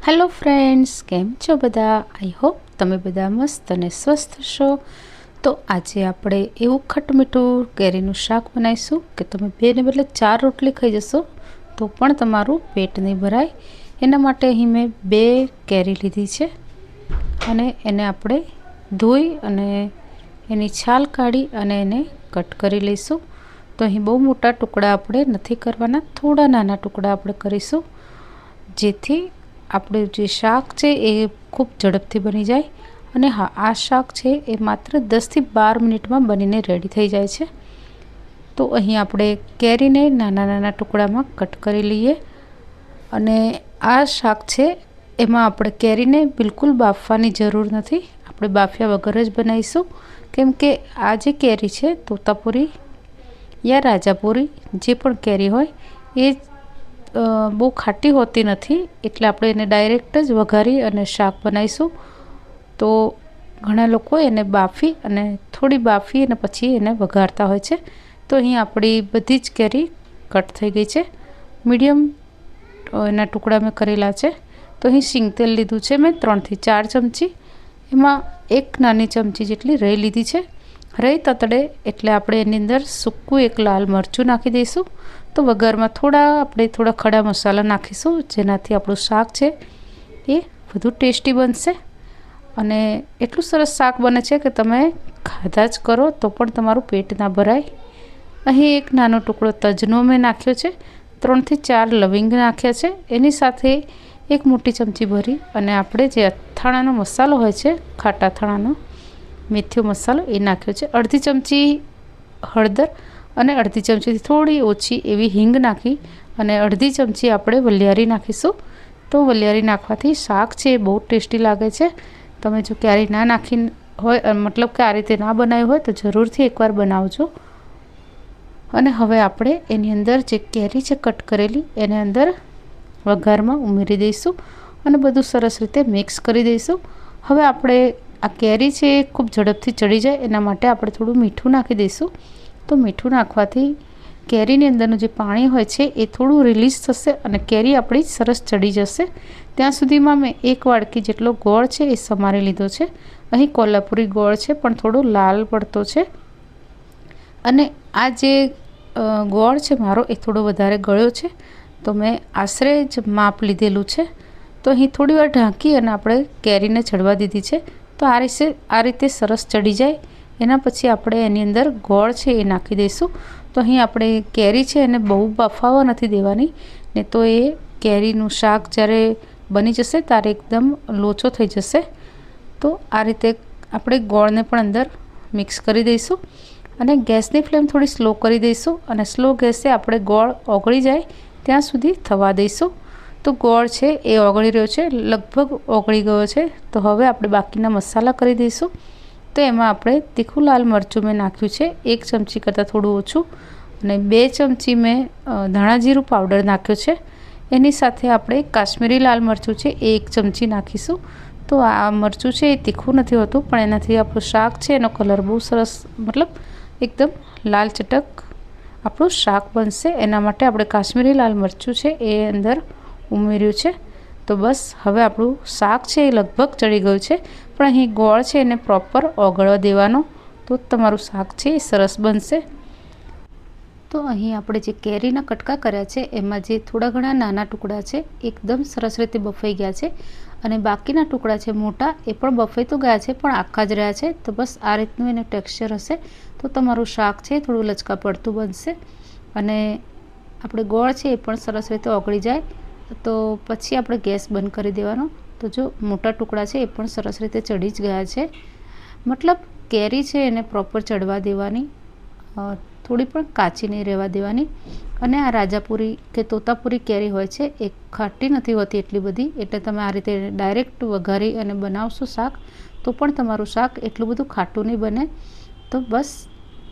Hello friends, केम छो बधा? I hope तमे बधा मस्त अने स्वस्थ छो। तो आज आपणे एवुं खटमीठुं केरीनुं शाक बनावीशुं के तमे 2 ने बदले 4 रोटली खाई जशो तो पण तमारुं पेट नहीं भराय। एना माटे अहीं मैं 2 केरी लीधी छे अने एने आपणे धोई अने एनी छाल काढी अने एने कट करी लईशुं। तो अहीं बहु मोटा टुकड़ा आपणे नथी करवाना, थोड़ा नाना टुकड़ा आपणे करीशुं जेथी આપણું જે શાક છે એ ખૂબ ઝડપથી બની જાય। અને હા, આ શાક છે એ માત્ર 10 થી 12 મિનિટમાં બનીને રેડી થઈ જાય છે। તો અહીં આપણે કેરીને નાના નાના ટુકડામાં કટ કરી લઈએ અને આ શાક છે એમાં આપણે કેરીને બિલકુલ બાફવાની જરૂર નથી, આપણે બાફ્યા વગર જ બનાવીશું। કેમ કે આ જે કેરી છે તોતાપુરી યા રાજાપુરી જે પણ કેરી હોય એ બહુ ખાટી હોતી નથી, એટલે આપણે એને ડાયરેક્ટ જ વઘારી અને શાક બનાવીશું। તો ઘણા લોકો એને બાફી અને થોડી બાફી અને પછી એને વઘારતા હોય છે। તો અહીં આપણી બધી જ કેરી કટ થઈ ગઈ છે, મીડિયમ એના ટુકડા મેં કરેલા છે। તો અહીં સિંગ તેલ લીધું છે મેં 3 થી 4 ચમચી, એમાં 1 નાની ચમચી જેટલી રઈ લીધી છે। રઈ તતડે એટલે આપણે એની અંદર સૂકું 1 લાલ મરચું નાખી દઈશું। तो वघाરમાં આપણે થોડા ખડા મસાલા નાખીશું જેનાથી આપણું શાક છે એ વધુ ટેસ્ટી બનશે અને એટલું સરસ શાક બને છે કે તમે ખાધા જ કરો તો પણ તમારું પેટ ના ભરાય। અહીં 1 નાનો ટુકડો તજનો મેં નાખ્યો છે, 3 થી 4 લવિંગ નાખ્યા છે, એની સાથે 1 મોટી ચમચી ભરી અને આપણે જે અથાણાનો મસાલો હોય છે, ખાટા અથાણાનો મેથીયો મસાલો એ નાખ્યો છે। અડધી ચમચી હળદર અને અડધી ચમચીથી થોડી ઓછી એવી હિંગ નાખી અને અડધી ચમચી આપણે વલિયારી નાખીશું। તો વલિયારી નાખવાથી શાક છે એ બહુ ટેસ્ટી લાગે છે। તમે જો ક્યારેય ના નાખી હોય, મતલબ કે આ રીતે ના બનાવ્યું હોય તો જરૂરથી એકવાર બનાવજો। અને હવે આપણે એની અંદર જે કેરી છે કટ કરેલી એને અંદર વઘારમાં ઉમેરી દઈશું અને બધું સરસ રીતે મિક્સ કરી દઈશું। હવે આપણે આ કેરી છે એ ખૂબ ઝડપથી ચડી જાય એના માટે આપણે થોડું મીઠું નાખી દઈશું। તો મીઠું નાખવાથી કેરીની અંદરનું જે પાણી હોય છે એ થોડું રિલીઝ થશે અને કેરી આપણી સરસ ચડી જશે। ત્યાં સુધીમાં મેં 1 વાડકી જેટલો ગોળ છે એ સમારી લીધો છે। અહીં કોલ્હાપુરી ગોળ છે પણ થોડો લાલ પડતો છે અને આ જે ગોળ છે મારો એ થોડો વધારે ગળ્યો છે, તો મેં આશરે જ માપ લીધેલું છે। તો અહીં થોડી વાર ઢાંકી અને આપણે કેરીને ચડવા દીધી છે। તો આ રીતે સરસ ચડી જાય એના પછી આપણે એની અંદર ગોળ છે એ નાખી દઈશું। તો અહીં આપણે કેરી છે એને બહુ બફાવા નથી દેવાની, ને તો એ કેરીનું શાક જ્યારે બની જશે ત્યારે એકદમ લોચો થઈ જશે। તો આ રીતે આપણે ગોળને પણ અંદર મિક્સ કરી દઈશું અને ગેસની ફ્લેમ થોડી સ્લો કરી દઈશું અને સ્લો ગેસે આપણે ગોળ ઓગળી જાય ત્યાં સુધી થવા દઈશું। તો ગોળ છે એ ઓગળી રહ્યો છે, લગભગ ઓગળી ગયો છે। તો હવે આપણે બાકીના મસાલા કરી દઈશું। તો એમાં આપણે તીખું લાલ મરચું મેં નાખ્યું છે 1 ચમચી કરતાં થોડું ઓછું અને 2 ચમચી મેં ધાણા જીરું પાવડર નાખ્યો છે। એની સાથે આપણે કાશ્મીરી લાલ મરચું છે એ 1 ચમચી નાખીશું। તો આ મરચું છે એ તીખું નથી હોતું પણ એનાથી આપણું શાક છે એનો કલર બહુ સરસ, મતલબ એકદમ લાલ ચટક આપણું શાક બનશે, એના માટે આપણે કાશ્મીરી લાલ મરચું છે એ અંદર ઉમેર્યું છે। તો બસ હવે આપણું શાક છે એ લગભગ ચડી ગયું છે, પણ અહીં ગોળ છે એને પ્રોપર ઓગળવા દેવાનો, તો તમારું શાક છે એ સરસ બનશે। તો અહીં આપણે જે કેરીના કટકા કર્યા છે એમાં જે થોડા ઘણા નાના ટુકડા છે એકદમ સરસ રીતે બફાઈ ગયા છે અને બાકીના ટુકડા છે મોટા એ પણ બફાઈ તો ગયા છે પણ આખા જ રહ્યા છે। તો બસ આ રીતનું એનું ટેક્સચર હશે તો તમારું શાક છે થોડું લચકા પડતું બનશે અને આપણે ગોળ છે એ પણ સરસ રીતે ઓગળી જાય તો પછી આપણે ગેસ બંધ કરી દેવાનો। તો જો મોટા ટુકડા છે એ પણ સરસ રીતે ચડી જ ગયા છે, મતલબ કેરી છે એને પ્રોપર ચડવા દેવાની, થોડી પણ કાચી નહીં રહેવા દેવાની। અને આ રાજાપુરી કે તોતાપુરી કેરી હોય છે એ ખાટી નથી હોતી એટલી બધી, એટલે તમે આ રીતે ડાયરેક્ટ વઘારી અને બનાવશો શાક તો પણ તમારું શાક એટલું બધું ખાટું નહીં બને। તો બસ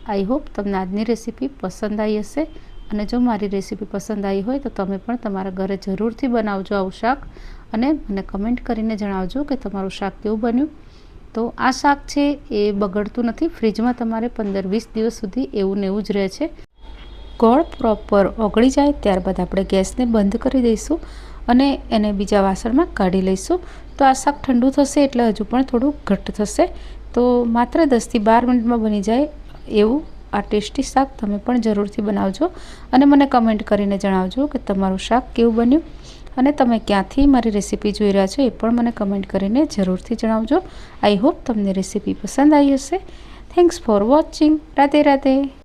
આઈ હોપ તમને આજની રેસીપી પસંદ આવી હશે અને જો મારી રેસીપી પસંદ આવી હોય તો તમે પણ તમારા ઘરે જરૂરથી બનાવજો આવું શાક અને મને કમેન્ટ કરીને જણાવજો કે તમારું શાક કેવું બન્યું। તો આ શાક છે એ બગડતું નથી, ફ્રીજમાં તમારે 15-20 દિવસ સુધી એવું ને એવું જ રહે છે। ગોળ પ્રોપર ઓગળી જાય ત્યારબાદ આપણે ગેસને બંધ કરી દઈશું અને એને બીજા વાસણમાં કાઢી લઈશું. તો આ શાક ઠંડુ થશે એટલે હજુ પણ થોડું ઘટ્ટ થશે. તો માત્ર 10થી 12 મિનિટમાં બની જાય એવું આ ટેસ્ટી શાક તમે પણ જરૂરથી બનાવજો અને મને કમેન્ટ કરીને જણાવજો કે તમારું શાક કેવું બન્યું અને તમે ક્યાંથી મારી રેસીપી જોઈ રહ્યા છો એ પણ મને કમેન્ટ કરીને જરૂરથી જણાવજો. આઈ હોપ તમને રેસીપી પસંદ આવી હશે. Thanks for watching. Radhe Radhe.